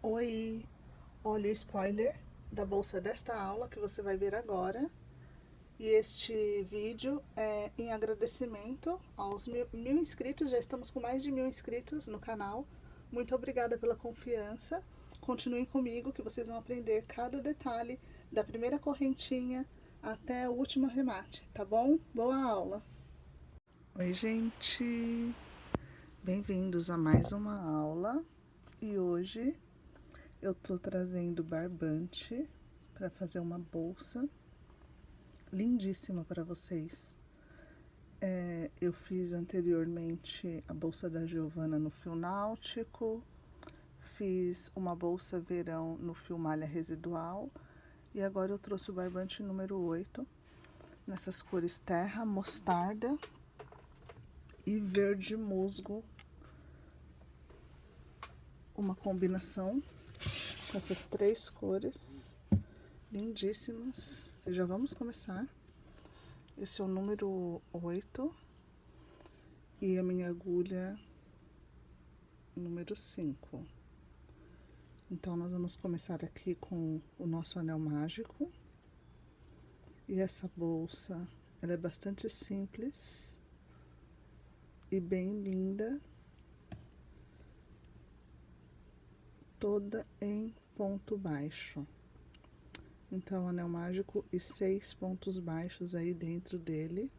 Oi, olha o spoiler da bolsa desta aula que você vai ver agora. E este vídeo é em agradecimento aos mil inscritos. Já estamos com mais de 1000 inscritos no canal. Muito obrigada pela confiança. Continuem comigo que vocês vão aprender cada detalhe da primeira correntinha até o último arremate, tá bom? Boa aula! Oi, gente! Bem-vindos a mais uma aula. E hoje eu tô trazendo barbante para fazer uma bolsa lindíssima para vocês. Eu fiz anteriormente a bolsa da Giovana no fio náutico, fiz uma bolsa verão no fio malha residual e agora eu trouxe o barbante número 8 nessas cores terra, mostarda e verde musgo. Uma combinação com essas três cores lindíssimas. E já vamos começar. Esse é o número 8 e a minha agulha número 5. Então, nós vamos começar aqui com o nosso anel mágico. E essa bolsa, ela é bastante simples e bem linda. Toda em ponto baixo. Então, anel mágico e 6 pontos baixos aí dentro dele.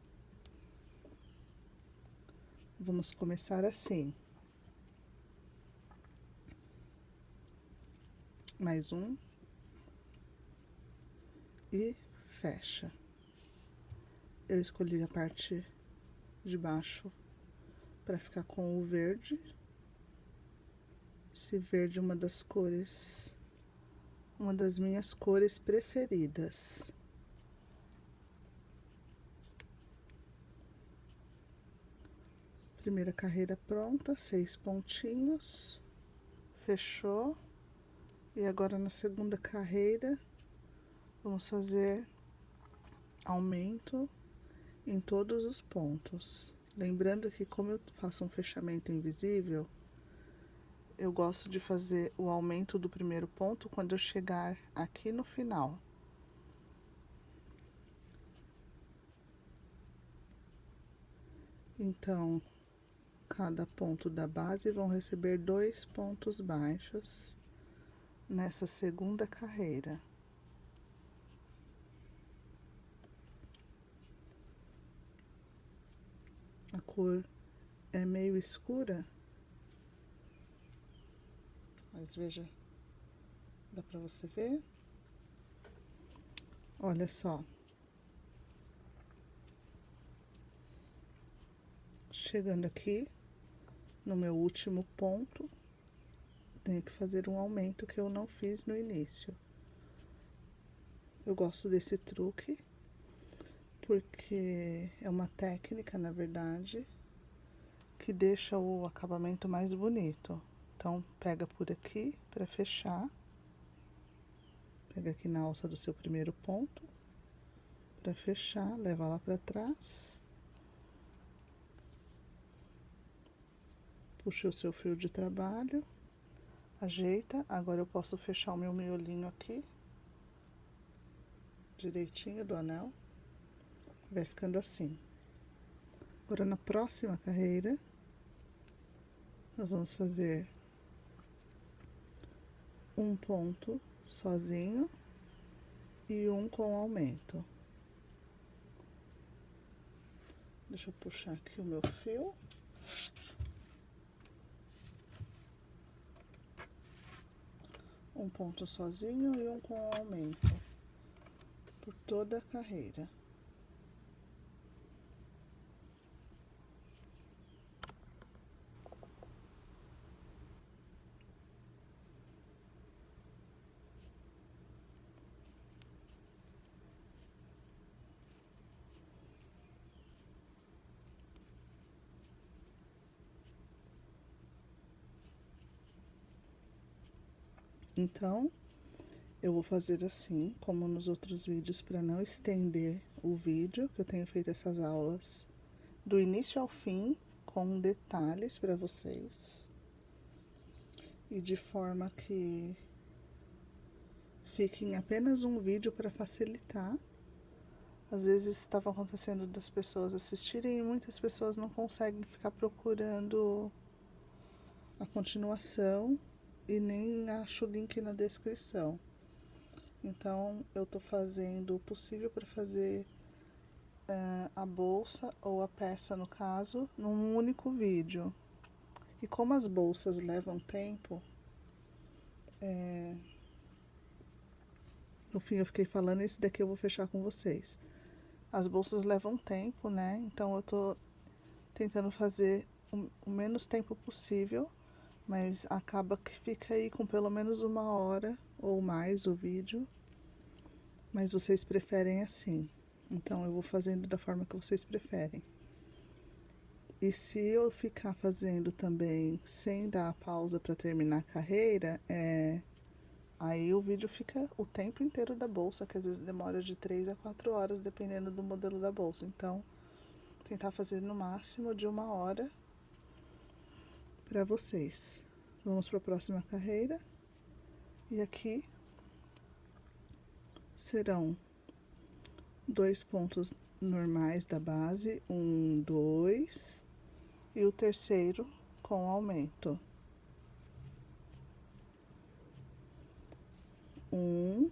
Vamos começar assim. Mais um. E fecha. Eu escolhi a parte de baixo para ficar com o verde. Esse verde é uma das cores, uma das minhas cores preferidas. Primeira carreira pronta, 6 pontinhos, fechou. E agora na segunda carreira, vamos fazer aumento em todos os pontos. Lembrando que como eu faço um fechamento invisível, eu gosto de fazer o aumento do primeiro ponto quando eu chegar aqui no final. Então, cada ponto da base vão receber 2 pontos baixos nessa segunda carreira. A cor é meio escura, mas veja, dá pra você ver? Olha só. Chegando aqui no meu último ponto, tenho que fazer um aumento que eu não fiz no início. Eu gosto desse truque porque é uma técnica, na verdade, que deixa o acabamento mais bonito. Então, pega por aqui para fechar. Pega aqui na alça do seu primeiro ponto para fechar, leva lá para trás. Puxa o seu fio de trabalho, ajeita. Agora eu posso fechar o meu miolinho aqui, direitinho do anel. Vai ficando assim. Agora na próxima carreira, nós vamos fazer um ponto sozinho e um com aumento. Deixa eu puxar aqui o meu fio. Um ponto sozinho e um com aumento por toda a carreira. Então, eu vou fazer assim, como nos outros vídeos, para não estender o vídeo, que eu tenho feito essas aulas do início ao fim, com detalhes para vocês. e de forma que fique em apenas um vídeo para facilitar. Às vezes estava acontecendo das pessoas assistirem e muitas pessoas não conseguem ficar procurando a continuação e nem acho o link na descrição. Então eu estou fazendo o possível para fazer a bolsa ou a peça, no caso, num único vídeo. E como as bolsas levam tempo, no fim eu fiquei falando, esse daqui eu vou fechar com vocês. As bolsas levam tempo, né? Então eu tô tentando fazer o menos tempo possível, mas acaba que fica aí com pelo menos 1 hora ou mais o vídeo. Mas vocês preferem assim, então eu vou fazendo da forma que vocês preferem. E se eu ficar fazendo também sem dar a pausa para terminar a carreira, aí o vídeo fica o tempo inteiro da bolsa, que às vezes demora de 3 a 4 horas, dependendo do modelo da bolsa. Então, tentar fazer no máximo de 1 hora para vocês. Vamos para a próxima carreira. E aqui serão 2 pontos normais da base, 1, 2, e o terceiro com aumento. 1,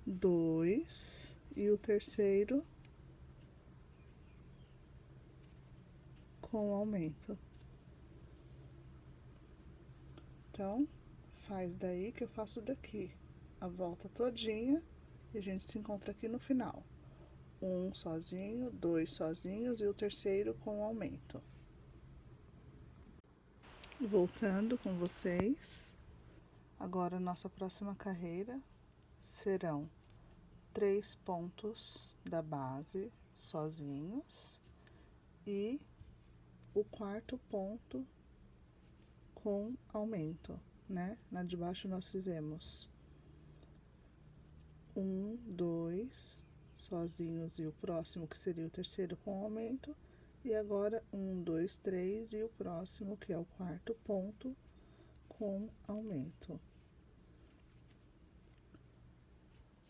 2, e o terceiro com aumento. Então, faz daí que eu faço daqui a volta todinha e a gente se encontra aqui no final. 1 sozinho, 2 sozinhos e o terceiro com aumento. Voltando com vocês, agora nossa próxima carreira serão 3 pontos da base sozinhos e o quarto ponto com aumento, né? Na de baixo nós fizemos 1, 2 sozinhos e o próximo que seria o terceiro com aumento, e agora 1, 2, 3 e o próximo que é o quarto ponto com aumento.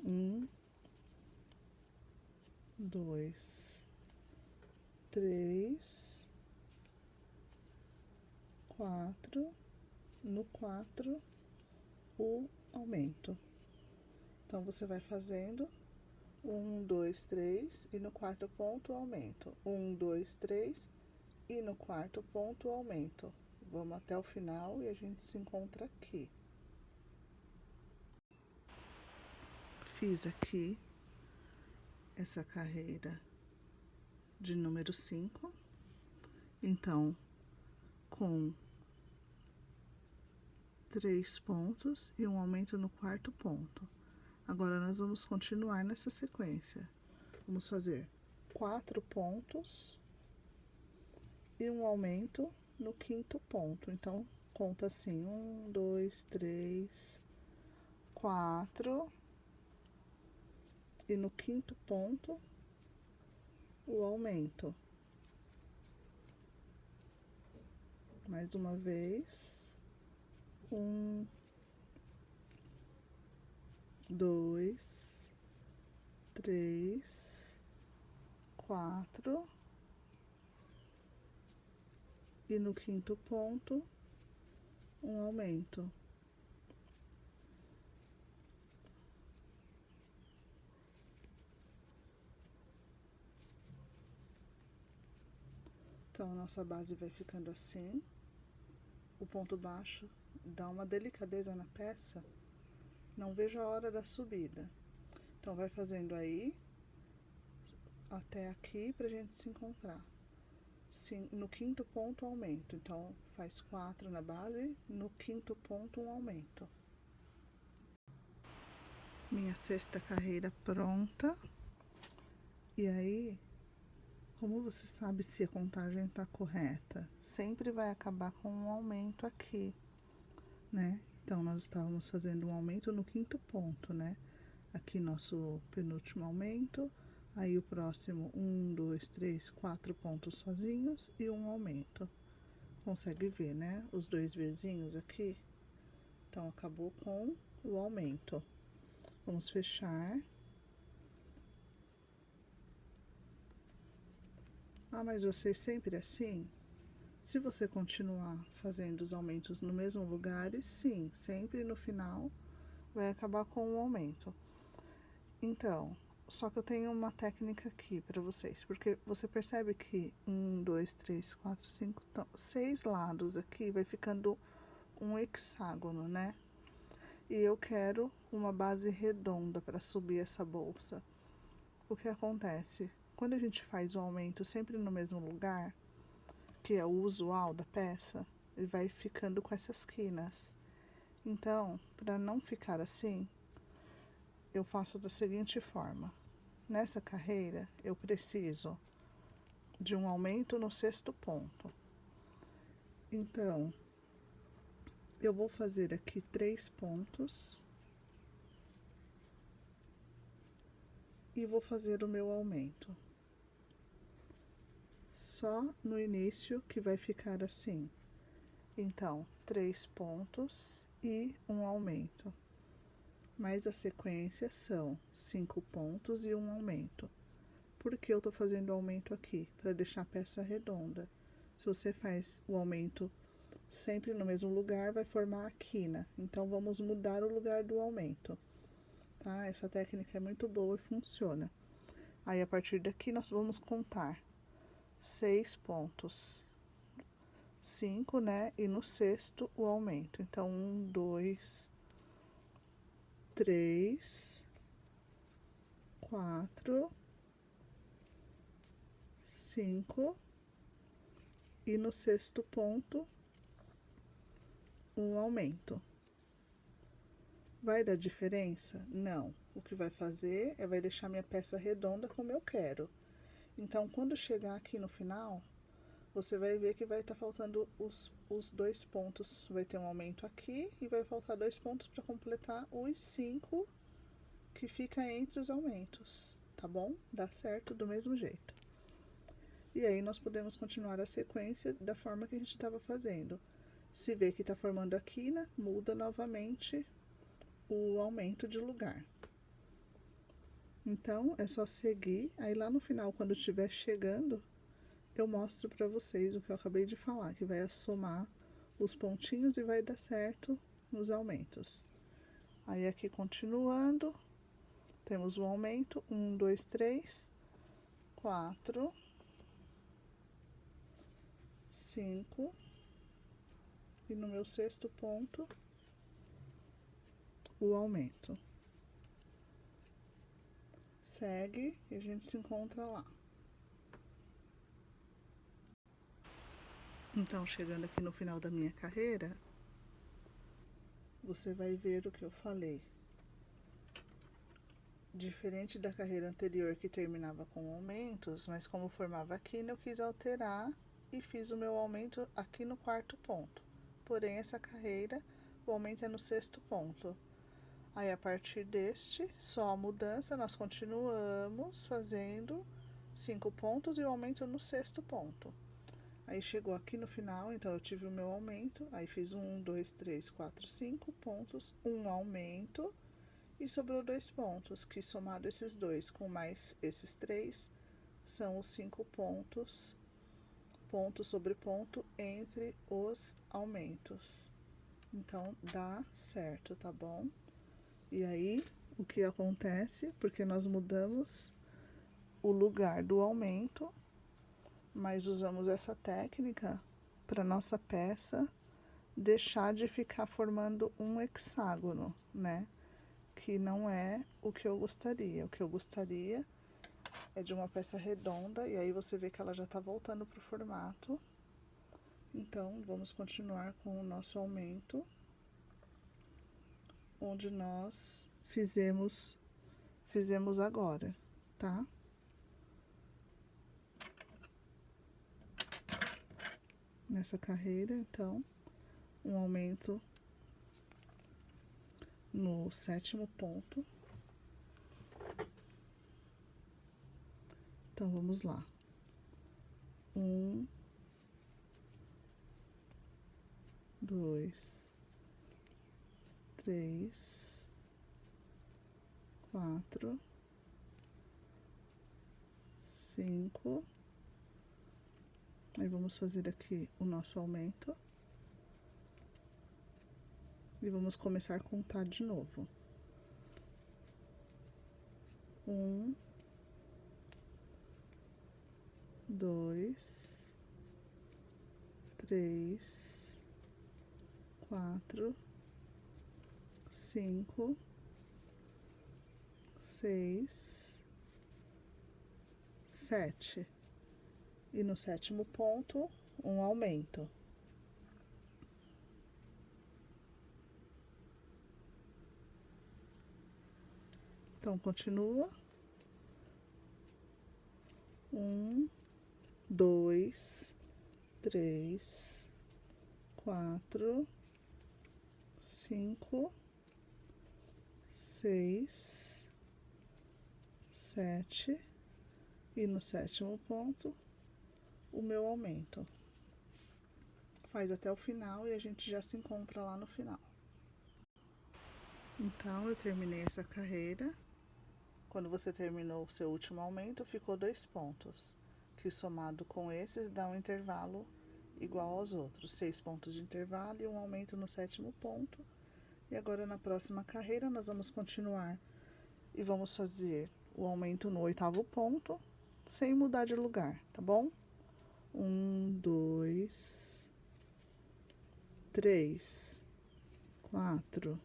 1, 2, 3, 4, no 4 o aumento. Então você vai fazendo 1, 2, 3 e no quarto ponto aumento. 1, 2, 3 e no quarto ponto aumento. Vamos até o final e a gente se encontra aqui. Fiz aqui essa carreira de número 5. Então, com 3 pontos e um aumento no quarto ponto. Agora nós vamos continuar nessa sequência. Vamos fazer 4 pontos e um aumento no quinto ponto. Então, conta assim: 1, 2, 3, 4. E no quinto ponto, o aumento. Mais uma vez. 1, 2, 3, 4. E no quinto ponto, um aumento. Então, nossa base vai ficando assim. O ponto baixo dá uma delicadeza na peça. Não vejo a hora da subida. Então, vai fazendo aí até aqui pra gente se encontrar. Sim, no quinto ponto, aumento. Então, faz 4 na base, no quinto ponto, um aumento. Minha sexta carreira pronta. E aí, como você sabe se a contagem tá correta? Sempre vai acabar com um aumento aqui, né? Então, nós estávamos fazendo um aumento no quinto ponto, né? Aqui nosso penúltimo aumento. Aí o próximo, 1, 2, 3, 4 pontos sozinhos e um aumento. consegue ver, né? Os dois vizinhos aqui. Então, acabou com o aumento. Vamos fechar. Ah, mas você sempre assim? Se você continuar fazendo os aumentos no mesmo lugar, sim, sempre no final vai acabar com o aumento. Então, só que eu tenho uma técnica aqui para vocês, porque você percebe que 1, 2, 3, 4, 5, 6 lados aqui vai ficando um hexágono, né? E eu quero uma base redonda para subir essa bolsa. O que acontece? Quando a gente faz o aumento sempre no mesmo lugar, que é o usual da peça, ele vai ficando com essas quinas. Então, para não ficar assim, eu faço da seguinte forma. Nessa carreira, eu preciso de um aumento no sexto ponto. Então, eu vou fazer aqui 3 pontos e vou fazer o meu aumento. Só no início que vai ficar assim. Então, 3 pontos e um aumento. Mas a sequência são 5 pontos e um aumento. Por que eu tô fazendo o aumento aqui? Para deixar a peça redonda. Se você faz o aumento sempre no mesmo lugar, vai formar a quina. Então, vamos mudar o lugar do aumento, tá? Essa técnica é muito boa e funciona. Aí, a partir daqui, nós vamos contar 6 pontos. 5, né? E no sexto, o aumento. Então, 1, 2, 3, 4, 5 e no sexto ponto um aumento. Vai dar diferença? Não. O que vai fazer é vai deixar minha peça redonda como eu quero. Então, quando chegar aqui no final, você vai ver que vai estar faltando os 2 pontos. Vai ter um aumento aqui e vai faltar 2 pontos para completar os 5 que fica entre os aumentos, tá bom? Dá certo do mesmo jeito. E aí, nós podemos continuar a sequência da forma que a gente estava fazendo. Se vê que está formando a quina, muda novamente o aumento de lugar. Então, é só seguir. Aí, lá no final, quando estiver chegando, eu mostro para vocês o que eu acabei de falar, que vai somar os pontinhos e vai dar certo nos aumentos. Aí, aqui, continuando, temos o aumento, 1, 2, 3, 4, 5, e no meu sexto ponto, o aumento. Segue e a gente se encontra lá. Então, chegando aqui no final da minha carreira, você vai ver o que eu falei. Diferente da carreira anterior que terminava com aumentos, mas como formava a quina, eu quis alterar e fiz o meu aumento aqui no quarto ponto. Porém, essa carreira, o aumento é no sexto ponto. Aí, a partir deste, só a mudança, nós continuamos fazendo 5 pontos e o aumento no sexto ponto. Aí, chegou aqui no final, então, eu tive o meu aumento, aí fiz 1, 2, 3, 4, 5 pontos, um aumento, e sobrou 2 pontos, que somado esses 2 com mais esses 3, são os 5 pontos, ponto sobre ponto, entre os aumentos. Então, dá certo, tá bom? E aí, o que acontece? Porque nós mudamos o lugar do aumento, mas usamos essa técnica para nossa peça deixar de ficar formando um hexágono, né? Que não é o que eu gostaria. O que eu gostaria é de uma peça redonda, e aí você vê que ela já tá voltando pro formato. Então, vamos continuar com o nosso aumento, onde nós fizemos agora, tá? Nessa carreira, então, um aumento no sétimo ponto. Então, vamos lá. 1, 2, 3, 4, 5. Aí vamos fazer aqui o nosso aumento. E vamos começar a contar de novo. 1, 2, 3, 4, 5, 6, 7. E no sétimo ponto, um aumento. Então, continua. 1, 2, 3, 4, 5, 6, 7. E no sétimo ponto, o meu aumento. Faz até o final e a gente já se encontra lá no final. Então, eu terminei essa carreira. Quando você terminou o seu último aumento, ficou 2 pontos, que somado com esses dá um intervalo igual aos outros, 6 pontos de intervalo e um aumento no sétimo ponto. E agora na próxima carreira nós vamos continuar e vamos fazer o aumento no oitavo ponto, sem mudar de lugar, tá bom? 1, 2, 3, 4,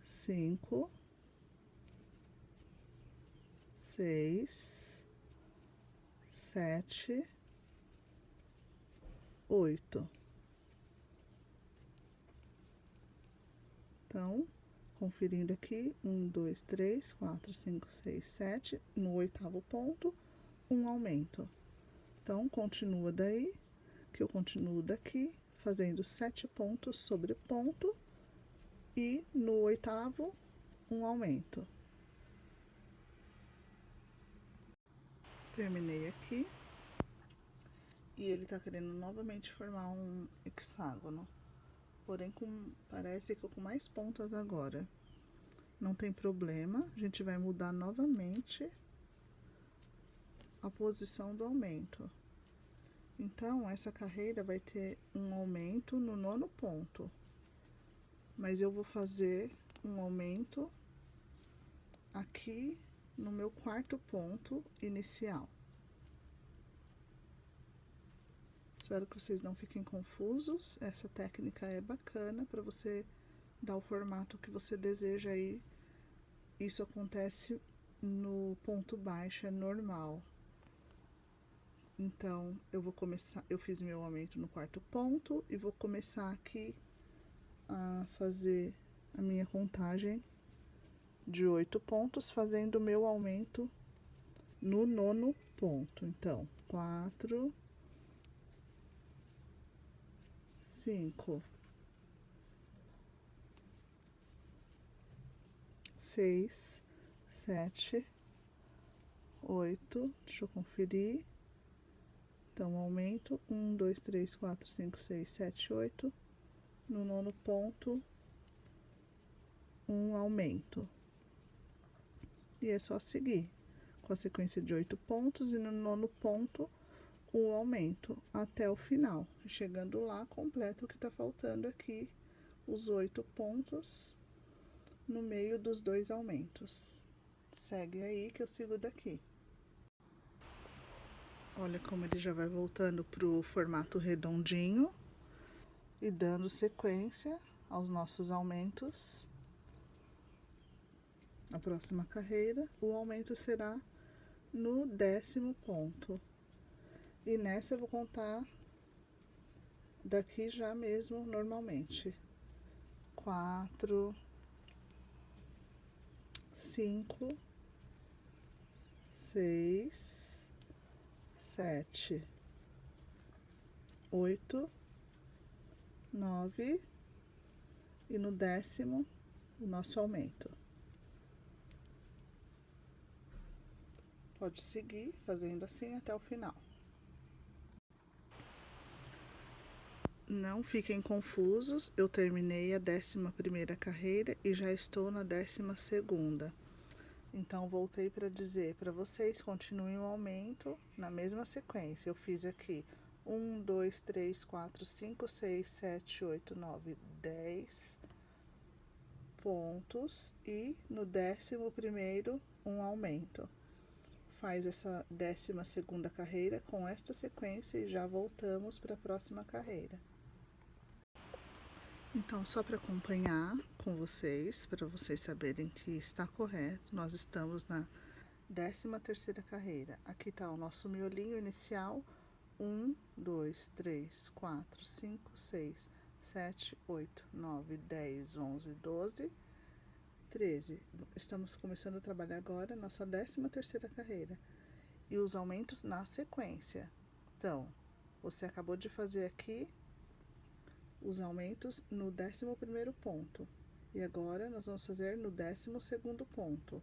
5, 6, 7, 8. Então, conferindo aqui, 1, 2, 3, 4, 5, 6, 7. No oitavo ponto, um aumento. Então, continua daí, que eu continuo daqui, fazendo 7 pontos sobre ponto. E no oitavo, um aumento. Terminei aqui. E ele tá querendo novamente formar um hexágono. Porém, parece que com mais pontas agora. Não tem problema, a gente vai mudar novamente a posição do aumento. Então, essa carreira vai ter um aumento no nono ponto. Mas eu vou fazer um aumento aqui no meu quarto ponto inicial. Espero que vocês não fiquem confusos. Essa técnica é bacana para você dar o formato que você deseja aí. Isso acontece no ponto baixo, é normal. Então, eu vou começar, eu fiz meu aumento no quarto ponto e vou começar aqui a fazer a minha contagem de 8 pontos, fazendo o meu aumento no nono ponto. Então, 4, 5, 6, 7, 8, deixa eu conferir. Então, aumento 1, 2, 3, 4, 5, 6, 7, 8. No nono ponto, um aumento. E é só seguir com a sequência de 8 pontos e no nono ponto, um aumento até o final. Chegando lá, completa o que tá faltando aqui, os 8 pontos no meio dos 2 aumentos. Segue aí que eu sigo daqui. Olha como ele já vai voltando pro formato redondinho e dando sequência aos nossos aumentos. A próxima carreira, o aumento será no 10º ponto. E nessa eu vou contar daqui já mesmo normalmente. 4, 5, 6, 7, 8, 9 e no 10º o nosso aumento. Pode seguir fazendo assim até o final. Não fiquem confusos, eu terminei a 11ª carreira e já estou na 12ª. Então, voltei para dizer para vocês, continuem o aumento na mesma sequência. Eu fiz aqui 1, 2, 3, 4, 5, 6, 7, 8, 9, 10 pontos e no 11º um aumento. Faz essa 12ª carreira com esta sequência e já voltamos para a próxima carreira. Então, só para acompanhar com vocês, para vocês saberem que está correto, nós estamos na 13ª carreira. Aqui está o nosso miolinho inicial. 1, 2, 3, 4, 5, 6, 7, 8, 9, 10, 11, 12, 13. Estamos começando a trabalhar agora a nossa 13ª carreira. E os aumentos na sequência. Então, você acabou de fazer aqui os aumentos no 11º ponto. E agora nós vamos fazer no 12º ponto.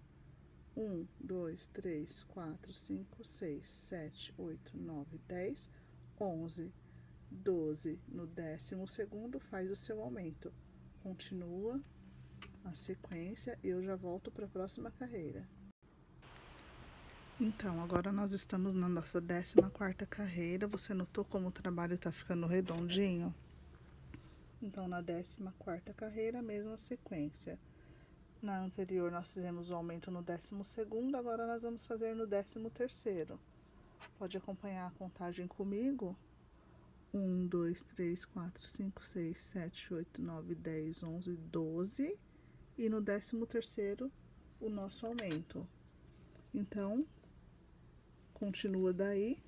1, 2, 3, 4, 5, 6, 7, 8, 9, 10, 11, 12. No 12º faz o seu aumento. Continua a sequência e eu já volto para a próxima carreira. Então, agora nós estamos na nossa 14ª carreira. Você notou como o trabalho está ficando redondinho? Então, na 14ª carreira, a mesma sequência. Na anterior, nós fizemos o aumento no 12º, agora nós vamos fazer no 13º. Pode acompanhar a contagem comigo? 1, 2, 3, 4, 5, 6, 7, 8, 9, 10, 11, 12. E no 13º, o nosso aumento. Então, continua daí.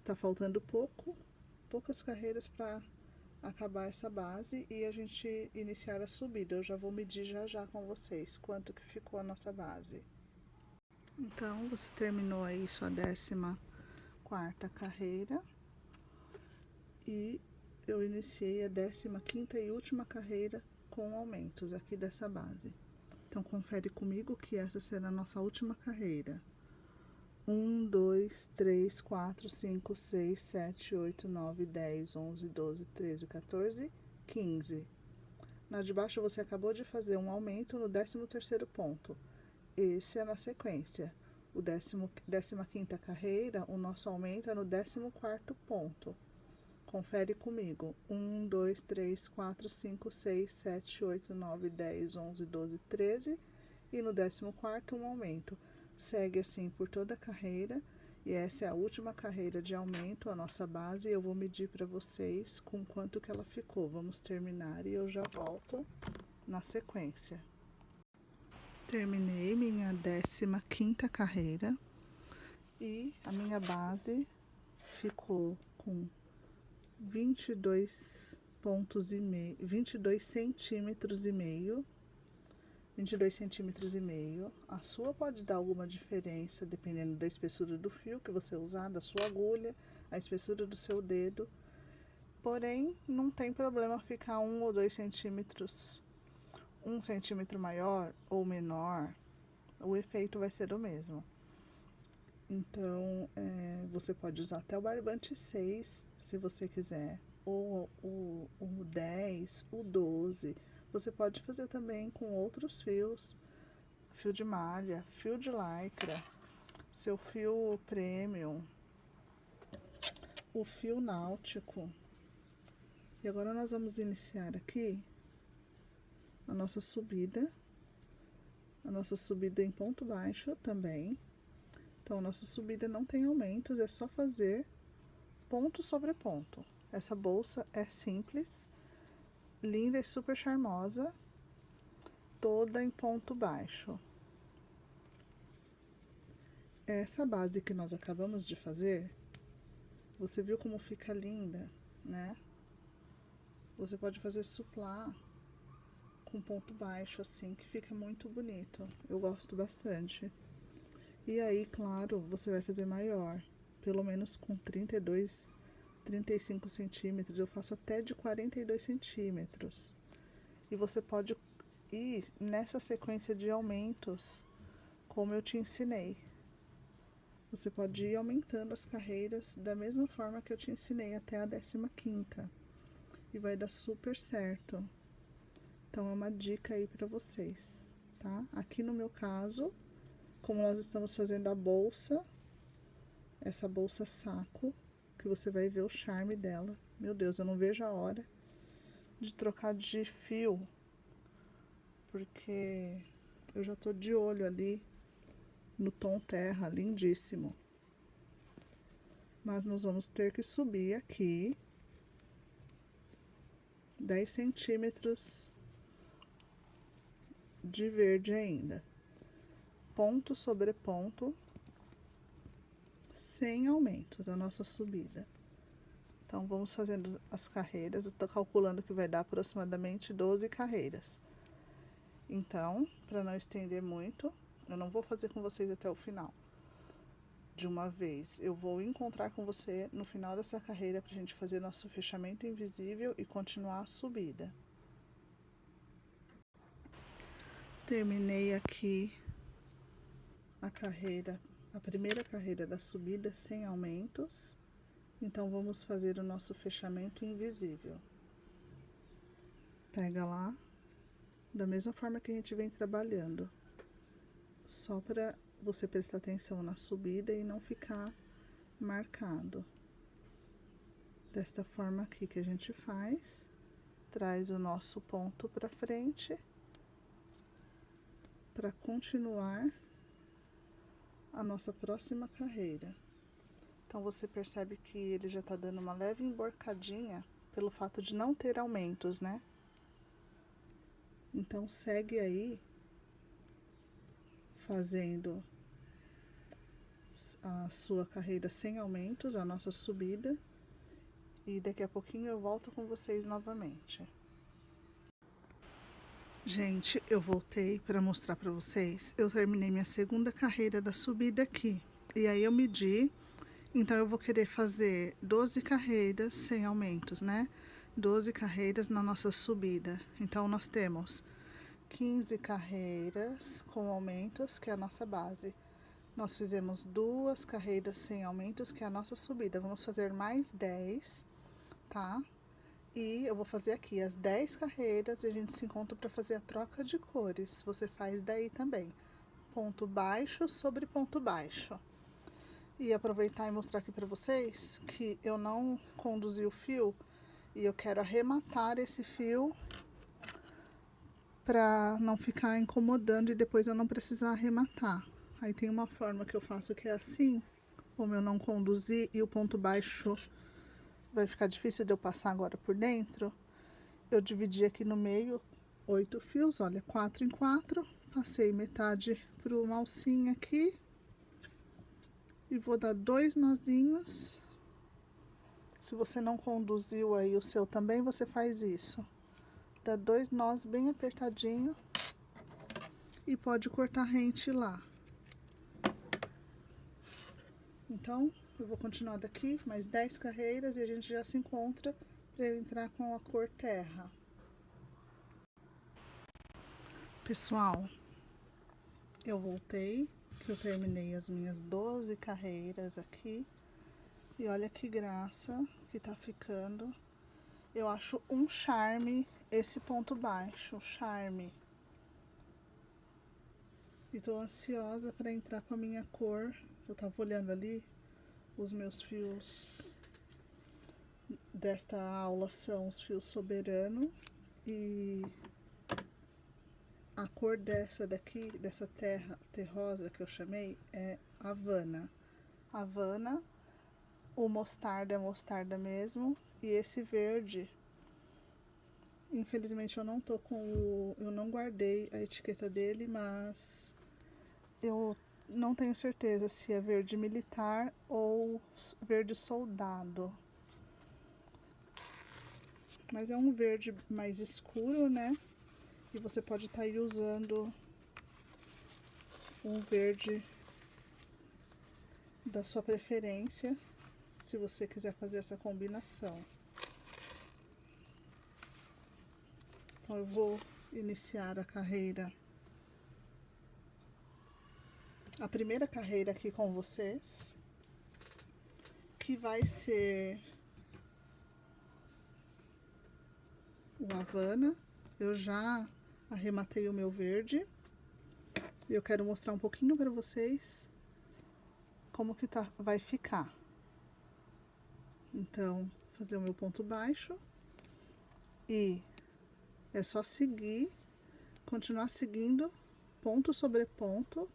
Tá faltando poucas carreiras para acabar essa base e a gente iniciar a subida. Eu já vou medir já com vocês quanto que ficou a nossa base. Então, você terminou aí sua 14ª carreira e eu iniciei a 15ª e última carreira com aumentos aqui dessa base. Então, confere comigo que essa será a nossa última carreira. 1, 2, 3, 4, 5, 6, 7, 8, 9, 10, 11, 12, 13, 14, 15. Na de baixo você acabou de fazer um aumento no 13º ponto. Esse é na sequência. O 15ª carreira, o nosso aumento é no 14º ponto. Confere comigo. 1, 2, 3, 4, 5, 6, 7, 8, 9, 10, 11, 12, 13. E no 14º um aumento. Segue assim por toda a carreira e essa é a última carreira de aumento, a nossa base. Eu vou medir para vocês com quanto que ela ficou. Vamos terminar e eu já volto na sequência. Terminei minha 15ª carreira e a minha base ficou com 22 pontos e meio, 22 centímetros e meio. 22 centímetros e meio. A sua pode dar alguma diferença dependendo da espessura do fio que você usar, da sua agulha, a espessura do seu dedo. Porém, não tem problema ficar 1 ou 2 centímetros, 1 centímetro maior ou menor, o efeito vai ser o mesmo. Então, você pode usar até o barbante 6, se você quiser, ou o 10, o 12. Você pode fazer também com outros fios, fio de malha, fio de lycra, seu fio premium, o fio náutico. E agora nós vamos iniciar aqui a nossa subida em ponto baixo também. Então, a nossa subida não tem aumentos, é só fazer ponto sobre ponto. Essa bolsa é simples, linda e super charmosa, toda em ponto baixo. Essa base que nós acabamos de fazer, você viu como fica linda, né? Você pode fazer suplá com ponto baixo assim, que fica muito bonito. Eu gosto bastante. E aí, claro, você vai fazer maior, pelo menos com 32, 35 centímetros. Eu faço até de 42 centímetros. E você pode ir nessa sequência de aumentos, como eu te ensinei. Você pode ir aumentando as carreiras da mesma forma que eu te ensinei até a 15ª. e vai dar super certo. Então é uma dica aí pra vocês, tá? Aqui no meu caso, como nós estamos fazendo a bolsa, essa bolsa saco, que você vai ver o charme dela. Meu Deus, eu não vejo a hora de trocar de fio, porque eu já tô de olho ali no tom terra, lindíssimo. Mas nós vamos ter que subir aqui 10 centímetros de verde ainda, ponto sobre ponto, sem aumentos a nossa subida. Então vamos fazendo as carreiras. Eu tô calculando que vai dar aproximadamente 12 carreiras. Então, para não estender muito, eu não vou fazer com vocês até o final de uma vez. Eu vou encontrar com você no final dessa carreira pra gente fazer nosso fechamento invisível e continuar a subida. Terminei aqui a carreira, a primeira carreira da subida sem aumentos. Então vamos fazer o nosso fechamento invisível. Pega lá, da mesma forma que a gente vem trabalhando, só para você prestar atenção na subida e não ficar marcado. Desta forma aqui que a gente faz, traz o nosso ponto para frente para continuar a nossa próxima carreira. Então você percebe que ele já tá dando uma leve emborcadinha pelo fato de não ter aumentos, né? Então segue aí fazendo a sua carreira sem aumentos, a nossa subida, e daqui a pouquinho eu volto com vocês novamente. Gente, eu voltei para mostrar para vocês. Eu terminei minha segunda carreira da subida aqui. E aí eu medi, então eu vou querer fazer 12 carreiras sem aumentos, né? 12 carreiras na nossa subida. Então nós temos 15 carreiras com aumentos, que é a nossa base. Nós fizemos 2 carreiras sem aumentos, que é a nossa subida. Vamos fazer mais 10, tá? E eu vou fazer aqui as 10 carreiras e a gente se encontra para fazer a troca de cores. Você faz daí também. Ponto baixo sobre ponto baixo. E aproveitar e mostrar aqui para vocês que eu não conduzi o fio e eu quero arrematar esse fio para não ficar incomodando e depois eu não precisar arrematar. Aí tem uma forma que eu faço que é assim, como eu não conduzi e o ponto baixo vai ficar difícil de eu passar agora por dentro. Eu dividi aqui no meio 8 fios, olha, 4 em 4. Passei metade pro uma alcinha aqui. E vou dar 2 nozinhos. Se você não conduziu aí o seu também, você faz isso. Dá 2 nós bem apertadinho. E pode cortar rente lá. Então, eu vou continuar daqui, mais 10 carreiras e a gente já se encontra para eu entrar com a cor terra. Pessoal, eu voltei, que eu terminei as minhas 12 carreiras aqui. E olha que graça que tá ficando. Eu acho um charme esse ponto baixo, charme. E tô ansiosa para entrar com a minha cor. Eu tava olhando ali, os meus fios desta aula são os fios soberano. E a cor dessa daqui, dessa terrosa que eu chamei, é Havana. Havana, o mostarda é mostarda mesmo. E esse verde, infelizmente eu não tô com eu não guardei a etiqueta dele, mas eu não tenho certeza se é verde militar ou verde soldado. Mas é um verde mais escuro, né? E você pode estar aí usando um verde da sua preferência, se você quiser fazer essa combinação. Então eu vou iniciar a carreira, a primeira carreira aqui com vocês, que vai ser o Havana. Eu já arrematei o meu verde. E eu quero mostrar um pouquinho para vocês como que vai ficar. Então, fazer o meu ponto baixo. E é só seguir, continuar seguindo, ponto sobre ponto.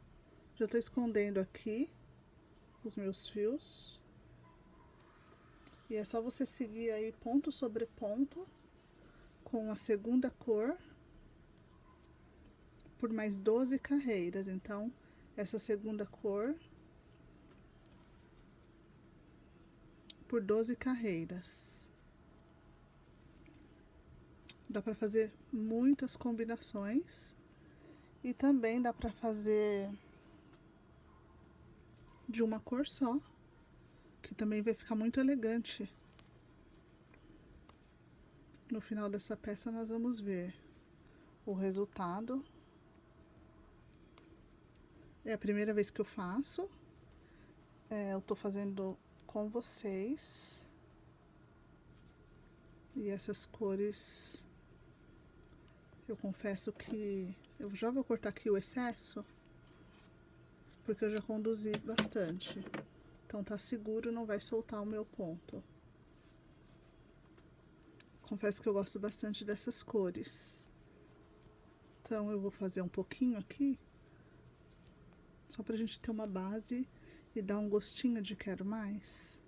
Já tô escondendo aqui os meus fios. E é só você seguir aí ponto sobre ponto com a segunda cor por mais 12 carreiras. Então, essa segunda cor por 12 carreiras. Dá para fazer muitas combinações e também dá para fazer de uma cor só, que também vai ficar muito elegante. No final dessa peça nós vamos ver o resultado. É a primeira vez que eu faço. Eu tô fazendo com vocês. E essas cores, eu confesso que eu já vou cortar aqui o excesso, porque eu já conduzi bastante. Então tá seguro, não vai soltar o meu ponto. Confesso que eu gosto bastante dessas cores. Então eu vou fazer um pouquinho aqui, só pra gente ter uma base e dar um gostinho de quero mais.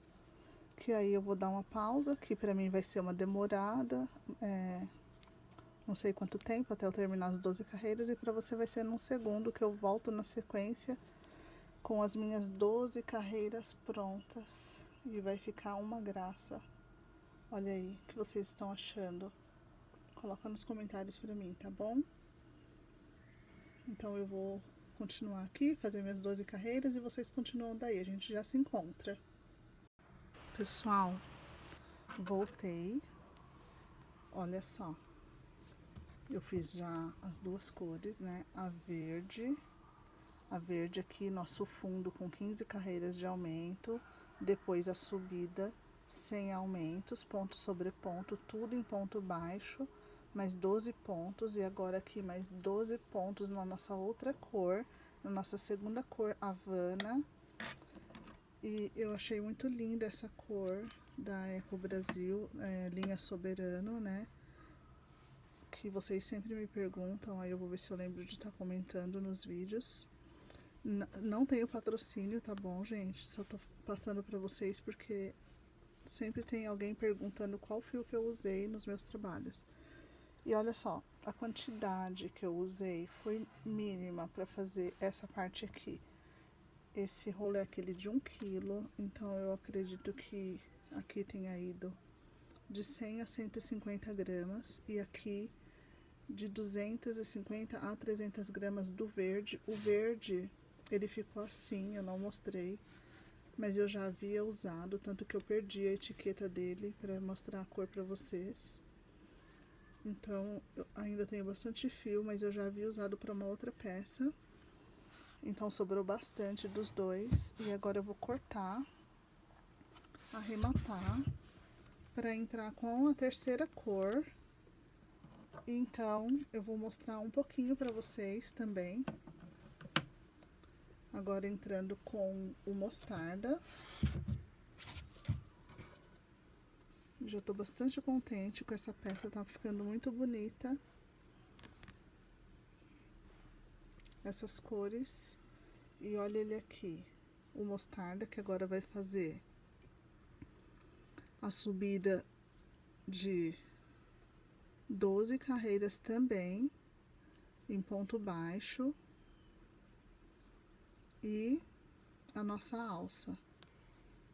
Que aí eu vou dar uma pausa, que pra mim vai ser uma demorada, não sei quanto tempo até eu terminar as 12 carreiras, e pra você vai ser num segundo que eu volto na sequência com as minhas 12 carreiras prontas. E vai ficar uma graça. Olha aí, o que vocês estão achando? Coloca nos comentários pra mim, tá bom? Então eu vou continuar aqui, fazer minhas 12 carreiras e vocês continuam daí, a gente já se encontra. Pessoal, voltei. Olha só. Eu fiz já as duas cores, né? A verde aqui, nosso fundo com 15 carreiras de aumento, depois a subida sem aumentos, ponto sobre ponto, tudo em ponto baixo, mais 12 pontos, e agora aqui mais 12 pontos na nossa outra cor, na nossa segunda cor, Havana. E eu achei muito linda essa cor da Eco Brasil, linha Soberano, né? Que vocês sempre me perguntam, aí eu vou ver se eu lembro de estar comentando nos vídeos. Não tenho patrocínio, tá bom, gente? Só tô passando pra vocês porque sempre tem alguém perguntando qual fio que eu usei nos meus trabalhos. E olha só, a quantidade que eu usei foi mínima pra fazer essa parte aqui. Esse rolo é aquele de 1 kg, então eu acredito que aqui tenha ido de 100 a 150 gramas e aqui de 250 a 300 gramas do verde. O verde, ele ficou assim, eu não mostrei, mas eu já havia usado, tanto que eu perdi a etiqueta dele para mostrar a cor para vocês. Então, eu ainda tenho bastante fio, mas eu já havia usado para uma outra peça. Então, sobrou bastante dos dois. E agora eu vou cortar, arrematar, para entrar com a terceira cor. Então, eu vou mostrar um pouquinho para vocês também. Agora entrando com o mostarda. Já tô bastante contente com essa peça, tá ficando muito bonita. Essas cores. E olha ele aqui, o mostarda, que agora vai fazer a subida de 12 carreiras também, em ponto baixo. E a nossa alça,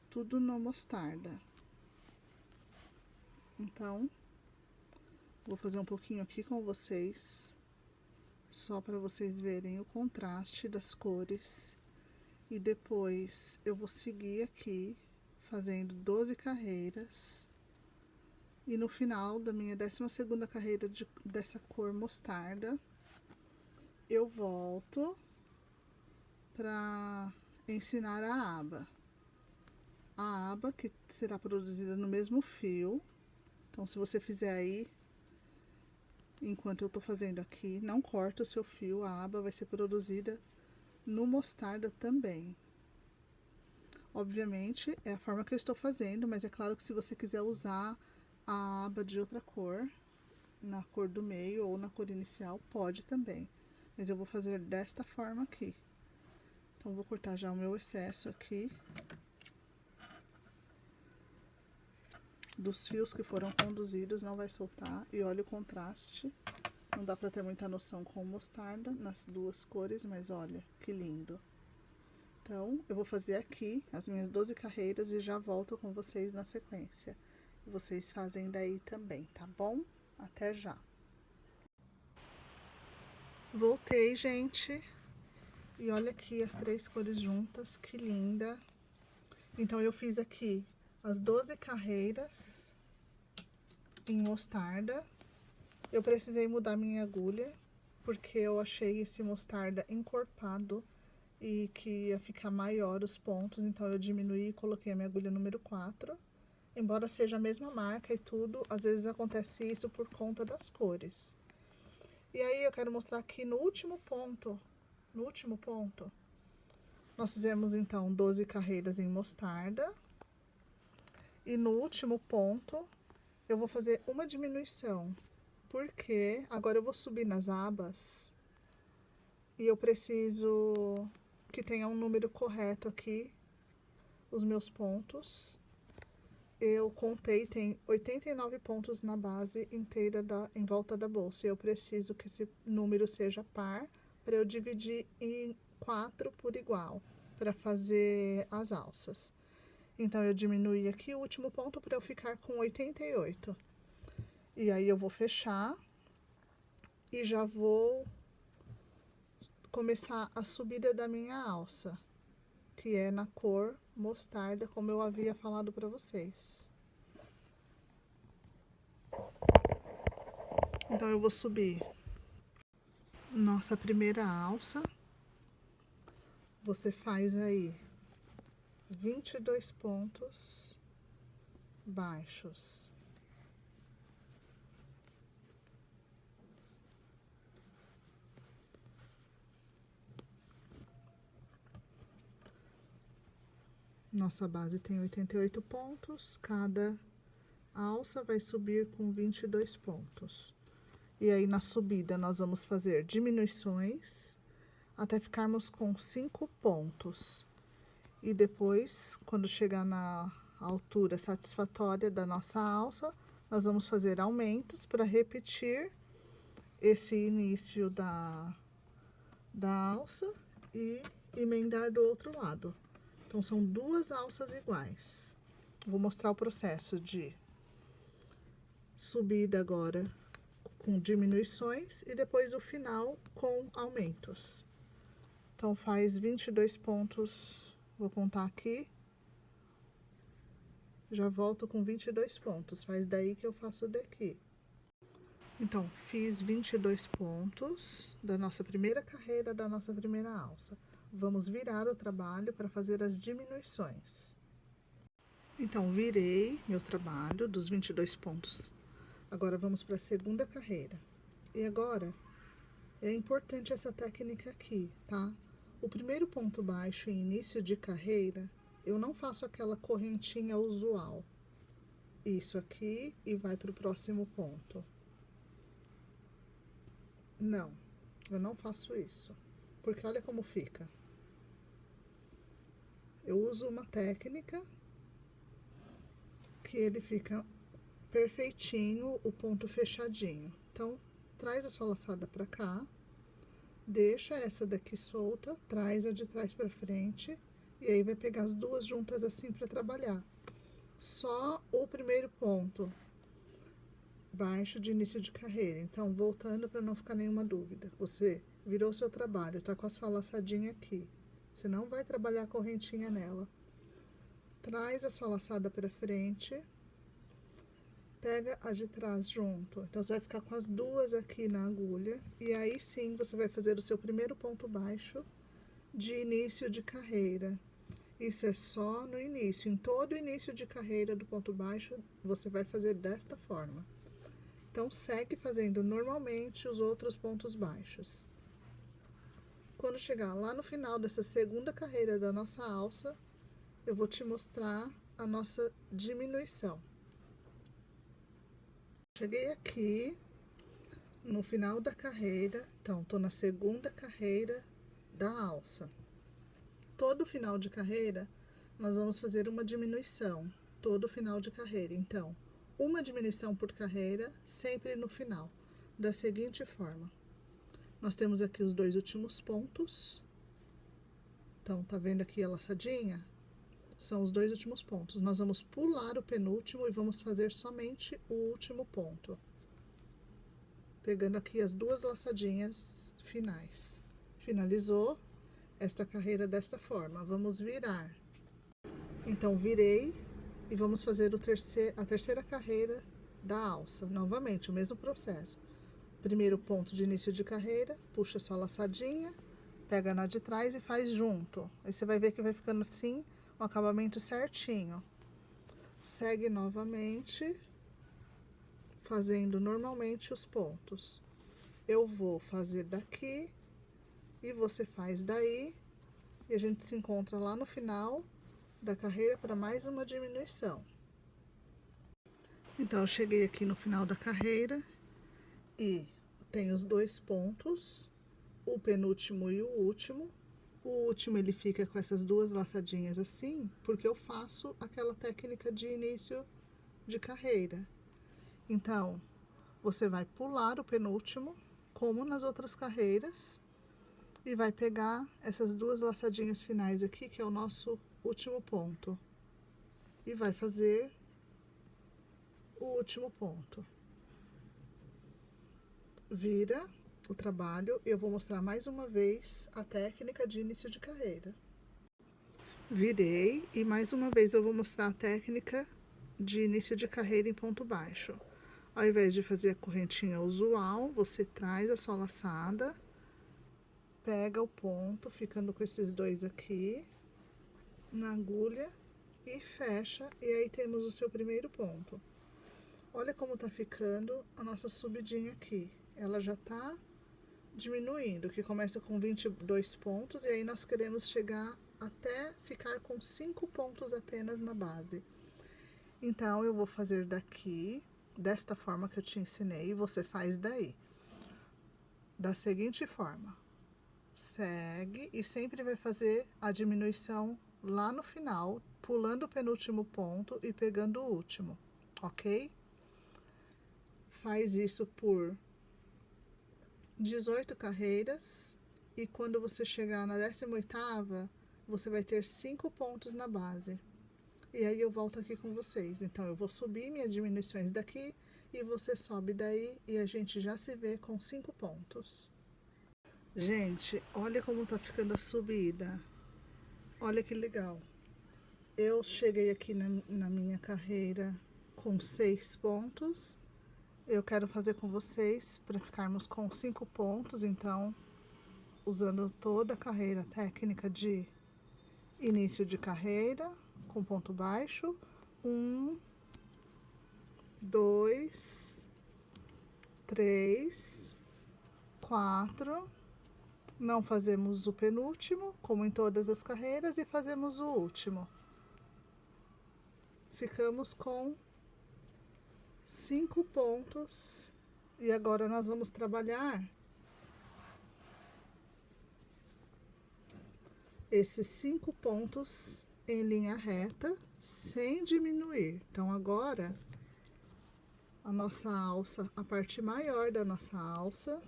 tudo no mostarda. Então, vou fazer um pouquinho aqui com vocês, só para vocês verem o contraste das cores. E depois eu vou seguir aqui, fazendo 12 carreiras. E no final da minha 12ª carreira dessa cor mostarda, eu volto para ensinar a aba. A aba que será produzida no mesmo fio. Então, se você fizer aí enquanto eu tô fazendo aqui, não corta o seu fio, a aba vai ser produzida no mostarda também. Obviamente, é a forma que eu estou fazendo, mas é claro que se você quiser usar a aba de outra cor, na cor do meio ou na cor inicial, pode também. Mas eu vou fazer desta forma aqui. Então, vou cortar já o meu excesso aqui. Dos fios que foram conduzidos, não vai soltar. E olha o contraste. Não dá pra ter muita noção com mostarda nas duas cores, mas olha que lindo. Então, eu vou fazer aqui as minhas 12 carreiras e já volto com vocês na sequência. Vocês fazem daí também, tá bom? Até já. Voltei, gente. E olha aqui as 3 cores juntas, que linda. Então, eu fiz aqui as 12 carreiras em mostarda. Eu precisei mudar minha agulha, porque eu achei esse mostarda encorpado e que ia ficar maior os pontos, então eu diminuí e coloquei a minha agulha número 4. Embora seja a mesma marca e tudo, às vezes acontece isso por conta das cores. E aí eu quero mostrar aqui no último ponto, nós fizemos então 12 carreiras em mostarda. E no último ponto, eu vou fazer uma diminuição, porque agora eu vou subir nas abas e eu preciso que tenha um número correto aqui, os meus pontos. Eu contei, tem 89 pontos na base inteira em volta da bolsa. E eu preciso que esse número seja par para eu dividir em 4 por igual, para fazer as alças. Então, eu diminuí aqui o último ponto para eu ficar com 88. E aí, eu vou fechar e já vou começar a subida da minha alça, que é na cor mostarda, como eu havia falado para vocês. Então, eu vou subir nossa primeira alça. Você faz aí 22 pontos baixos. Nossa base tem 88 pontos, cada alça vai subir com 22 pontos. E aí, na subida, nós vamos fazer diminuições até ficarmos com 5 pontos. E depois, quando chegar na altura satisfatória da nossa alça, nós vamos fazer aumentos para repetir esse início da alça e emendar do outro lado. Então, são 2 alças iguais. Vou mostrar o processo de subida agora com diminuições e depois o final com aumentos. Então, faz 22 pontos, vou contar aqui. Já volto com 22 pontos, faz daí que eu faço daqui. Então, fiz 22 pontos da nossa primeira carreira, da nossa primeira alça. Vamos virar o trabalho para fazer as diminuições. Então, virei meu trabalho dos 22 pontos. Agora, vamos para a segunda carreira. E agora, é importante essa técnica aqui, tá? O primeiro ponto baixo em início de carreira, eu não faço aquela correntinha usual. Isso aqui e vai para o próximo ponto. Não, eu não faço isso. Porque olha como fica. Eu uso uma técnica que ele fica perfeitinho, o ponto fechadinho. Então, traz a sua laçada para cá, deixa essa daqui solta, traz a de trás para frente, e aí vai pegar as duas juntas assim para trabalhar. Só o primeiro ponto baixo de início de carreira. Então, voltando para não ficar nenhuma dúvida, você virou seu trabalho, tá com a sua laçadinha aqui. Você não vai trabalhar a correntinha nela. Traz a sua laçada para frente, pega a de trás junto. Então, você vai ficar com as duas aqui na agulha. E aí sim, você vai fazer o seu primeiro ponto baixo de início de carreira. Isso é só no início. Em todo início de carreira do ponto baixo, você vai fazer desta forma. Então, segue fazendo normalmente os outros pontos baixos. Quando chegar lá no final dessa segunda carreira da nossa alça, eu vou te mostrar a nossa diminuição. Cheguei aqui no final da carreira, então, tô na segunda carreira da alça. Todo final de carreira, nós vamos fazer uma diminuição, todo final de carreira. Então, uma diminuição por carreira, sempre no final, da seguinte forma. Nós temos aqui os dois últimos pontos. Então, tá vendo aqui a laçadinha? São os dois últimos pontos. Nós vamos pular o penúltimo e vamos fazer somente o último ponto. Pegando aqui as duas laçadinhas finais. Finalizou esta carreira desta forma. Vamos virar. Então, virei e vamos fazer a terceira carreira da alça. Novamente, o mesmo processo. Primeiro ponto de início de carreira, puxa sua laçadinha, pega na de trás e faz junto. Aí você vai ver que vai ficando assim, o acabamento certinho. Segue novamente, fazendo normalmente os pontos. Eu vou fazer daqui e você faz daí, e a gente se encontra lá no final da carreira para mais uma diminuição. Então, eu cheguei aqui no final da carreira e tem os dois pontos, o penúltimo e o último. O último ele fica com essas duas laçadinhas assim, porque eu faço aquela técnica de início de carreira. Então, você vai pular o penúltimo, como nas outras carreiras, e vai pegar essas duas laçadinhas finais aqui, que é o nosso último ponto, e vai fazer o último ponto. Vira o trabalho, eu vou mostrar mais uma vez a técnica de início de carreira. Virei e mais uma vez eu vou mostrar a técnica de início de carreira em ponto baixo. Ao invés de fazer a correntinha usual, você traz a sua laçada, pega o ponto, ficando com esses dois aqui, na agulha e fecha, e aí temos o seu primeiro ponto. Olha como tá ficando a nossa subidinha aqui. Ela já tá diminuindo, que começa com 22 pontos, e aí nós queremos chegar até ficar com 5 pontos apenas na base. Então, eu vou fazer daqui, desta forma que eu te ensinei, e você faz daí. Da seguinte forma. Segue e sempre vai fazer a diminuição lá no final, pulando o penúltimo ponto e pegando o último, ok? Faz isso por 18 carreiras, e quando você chegar na 18ª, você vai ter 5 pontos na base. E aí eu volto aqui com vocês. Então, eu vou subir minhas diminuições daqui, e você sobe daí, e a gente já se vê com 5 pontos. Gente, olha como tá ficando a subida. Olha que legal. Eu cheguei aqui na minha carreira com 6 pontos. Eu quero fazer com vocês para ficarmos com 5 pontos, então, usando toda a carreira técnica de início de carreira, com ponto baixo. 1, 2, 3, 4. Não fazemos o penúltimo, como em todas as carreiras, e fazemos o último. Ficamos com 5 pontos, e agora nós vamos trabalhar esses 5 pontos em linha reta, sem diminuir. Então, agora, a nossa alça, a parte maior da nossa alça,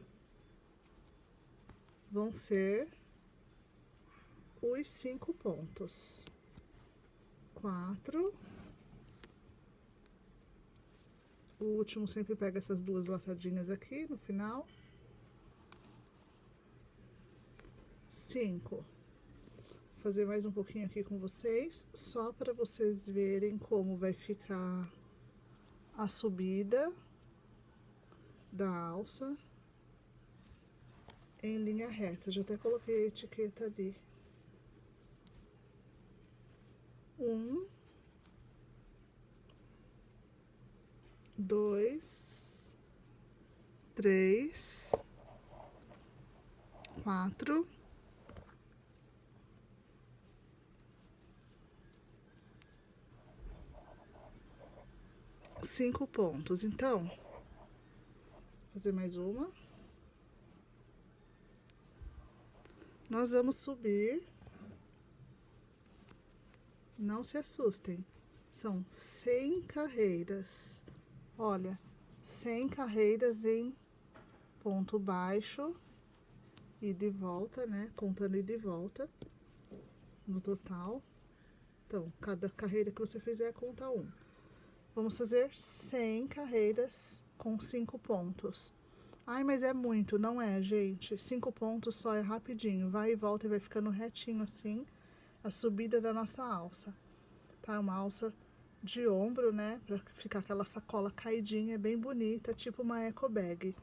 vão ser os 5 pontos. 4. O último sempre pega essas duas laçadinhas aqui no final. 5. Vou fazer mais um pouquinho aqui com vocês, só para vocês verem como vai ficar a subida da alça em linha reta. Já até coloquei a etiqueta ali. 1, 2, 3, 4, 5 pontos. Então, vou fazer mais uma. Nós vamos subir. Não se assustem. São 100 carreiras. Olha, 100 carreiras em ponto baixo, ida e volta, né? Contando ida e volta no total. Então, cada carreira que você fizer, conta 1. Vamos fazer 100 carreiras com 5 pontos. Ai, mas é muito. Não é, gente. 5 pontos só é rapidinho. Vai e volta e vai ficando retinho assim a subida da nossa alça. Tá? Uma alça de ombro, né? Pra ficar aquela sacola caidinha, bem bonita, tipo uma eco bag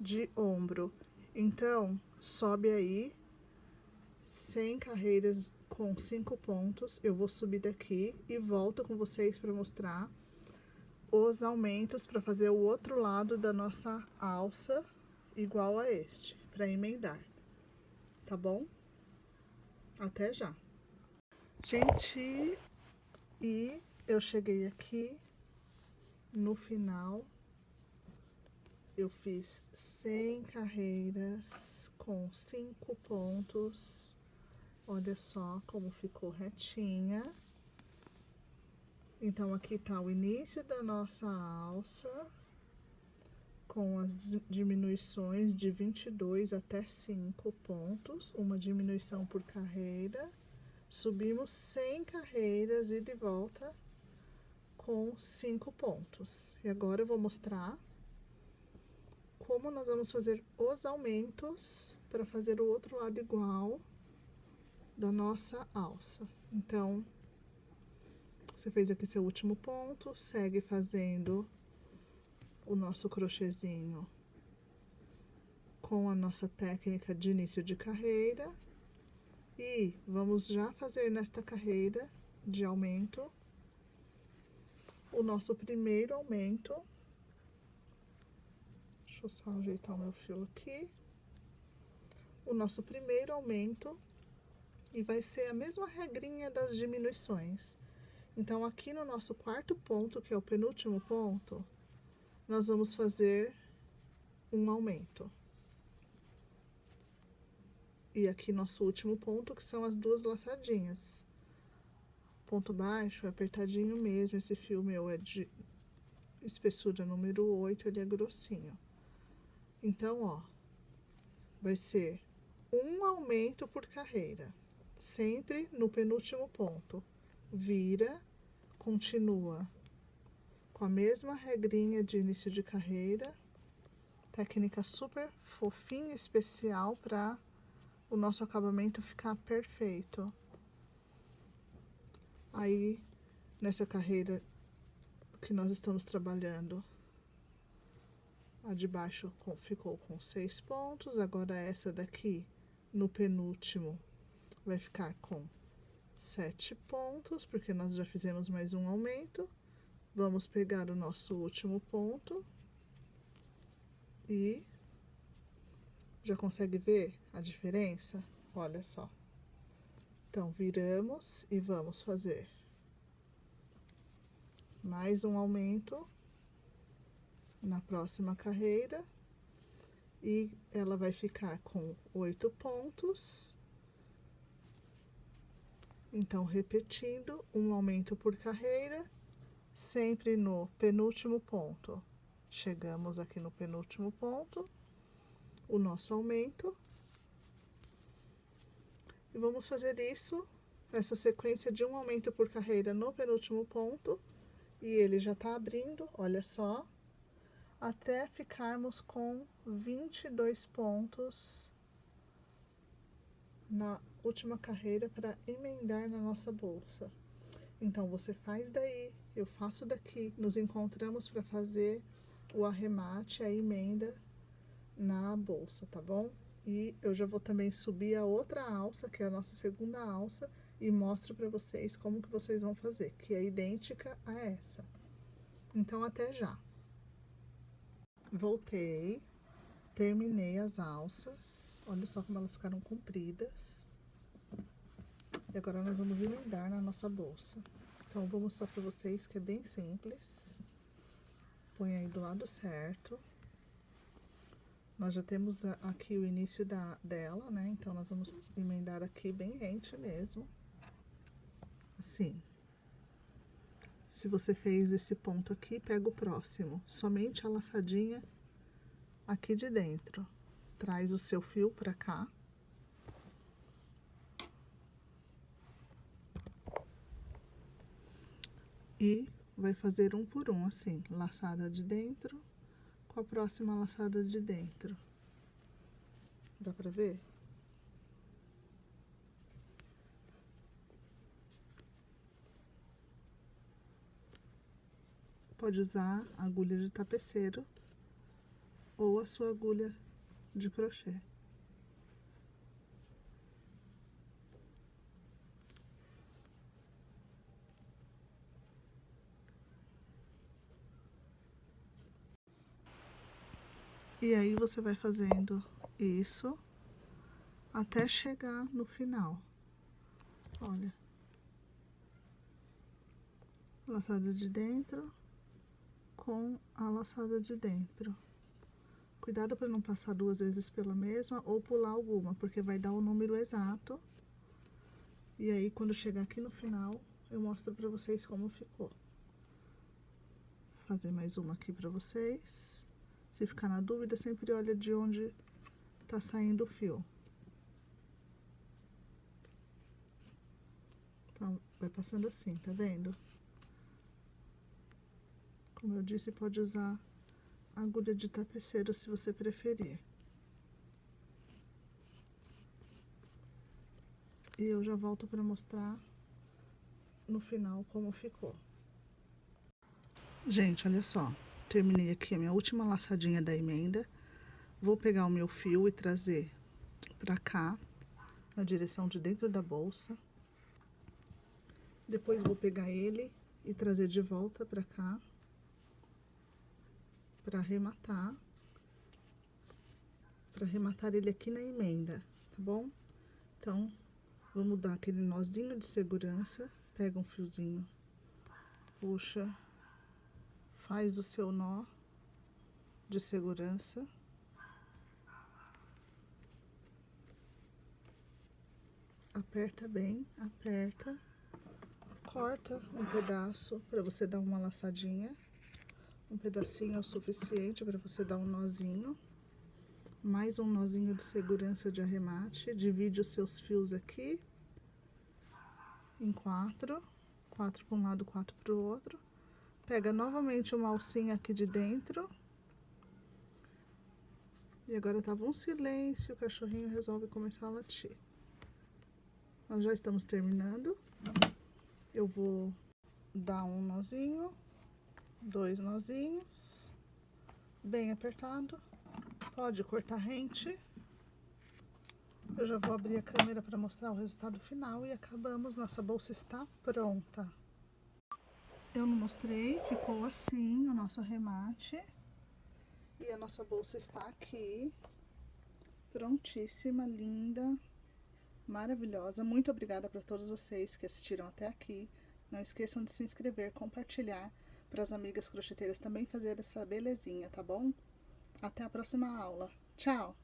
de ombro. Então, sobe aí 100 carreiras com 5 pontos. Eu vou subir daqui e volto com vocês para mostrar os aumentos para fazer o outro lado da nossa alça igual a este, para emendar. Tá bom? Até já. Gente, e eu cheguei aqui no final. Eu fiz 100 carreiras com 5 pontos. Olha só como ficou retinha. Então, aqui tá o início da nossa alça, com as diminuições de 22 até 5 pontos, uma diminuição por carreira. Subimos 100 carreiras e de volta com 5 pontos. E agora eu vou mostrar como nós vamos fazer os aumentos para fazer o outro lado igual da nossa alça. Então, você fez aqui seu último ponto, segue fazendo o nosso crochêzinho com a nossa técnica de início de carreira. E vamos já fazer nesta carreira de aumento o nosso primeiro aumento. Deixa eu só ajeitar o meu fio aqui. O nosso primeiro aumento, e vai ser a mesma regrinha das diminuições. Então, aqui no nosso quarto ponto, que é o penúltimo ponto, nós vamos fazer um aumento. E aqui nosso último ponto, que são as 2 laçadinhas. Ponto baixo é apertadinho mesmo, esse fio meu é de espessura número 8, ele é grossinho. Então, ó, vai ser um aumento por carreira, sempre no penúltimo ponto. Vira, continua com a mesma regrinha de início de carreira, técnica super fofinha, especial para o nosso acabamento ficar perfeito. Aí, nessa carreira que nós estamos trabalhando, a de baixo ficou com 6 pontos, agora essa daqui, no penúltimo, vai ficar com 7 pontos, porque nós já fizemos mais um aumento. Vamos pegar o nosso último ponto e já consegue ver a diferença? Olha só. Então, viramos e vamos fazer mais um aumento na próxima carreira. E ela vai ficar com 8 pontos. Então, repetindo, um aumento por carreira, sempre no penúltimo ponto. Chegamos aqui no penúltimo ponto, o nosso aumento. E vamos fazer isso, essa sequência de um aumento por carreira no penúltimo ponto. E ele já tá abrindo, olha só, até ficarmos com 22 pontos na última carreira para emendar na nossa bolsa. Então, você faz daí, eu faço daqui, nos encontramos para fazer o arremate, a emenda na bolsa, tá bom? E eu já vou também subir a outra alça, que é a nossa segunda alça, e mostro para vocês como que vocês vão fazer, que é idêntica a essa. Então, até já. Voltei. terminei as alças. Olha só como elas ficaram compridas. E agora nós vamos emendar na nossa bolsa. Então, eu vou mostrar pra vocês que é bem simples. Põe aí do lado certo. Nós já temos aqui o início dela, né? Então, nós vamos emendar aqui bem rente mesmo. Assim. Se você fez esse ponto aqui, pega o próximo. Somente a laçadinha aqui de dentro. Traz o seu fio pra cá. E vai fazer um por um, assim. Laçada de dentro com a próxima laçada de dentro. Dá pra ver? Pode usar a agulha de tapeceiro ou a sua agulha de crochê. E aí você vai fazendo isso até chegar no final. Olha. Laçada de dentro com a laçada de dentro. Cuidado para não passar duas vezes pela mesma ou pular alguma, porque vai dar o número exato. E aí, quando chegar aqui no final, eu mostro para vocês como ficou. Vou fazer mais uma aqui para vocês. Se ficar na dúvida, sempre olha de onde tá saindo o fio. Então, vai passando assim, tá vendo? Como eu disse, pode usar agulha de tapeceiro se você preferir. E eu já volto para mostrar no final como ficou. Gente, olha só. Terminei aqui a minha última laçadinha da emenda. Vou pegar o meu fio e trazer pra cá, na direção de dentro da bolsa. Depois vou pegar ele e trazer de volta pra cá, pra arrematar ele aqui na emenda, tá bom? Então, vamos dar aquele nozinho de segurança, pega um fiozinho, puxa, faz o seu nó de segurança. Aperta bem, aperta. Corta um pedaço para você dar uma laçadinha. Um pedacinho é o suficiente para você dar um nozinho. Mais um nozinho de segurança de arremate. Divide os seus fios aqui em 4. 4 para um lado, 4 para o outro. Pega novamente uma alcinha aqui de dentro. E agora tava um silêncio, o cachorrinho resolve começar a latir. Nós já estamos terminando. Eu vou dar um nozinho, 2 nozinhos, bem apertado. Pode cortar rente. Eu já vou abrir a câmera para mostrar o resultado final e acabamos. Nossa bolsa está pronta. Eu não mostrei, ficou assim o nosso arremate. E a nossa bolsa está aqui, prontíssima, linda, maravilhosa. Muito obrigada para todos vocês que assistiram até aqui. Não esqueçam de se inscrever, compartilhar, para as amigas crocheteiras também fazer essa belezinha, tá bom? Até a próxima aula. Tchau!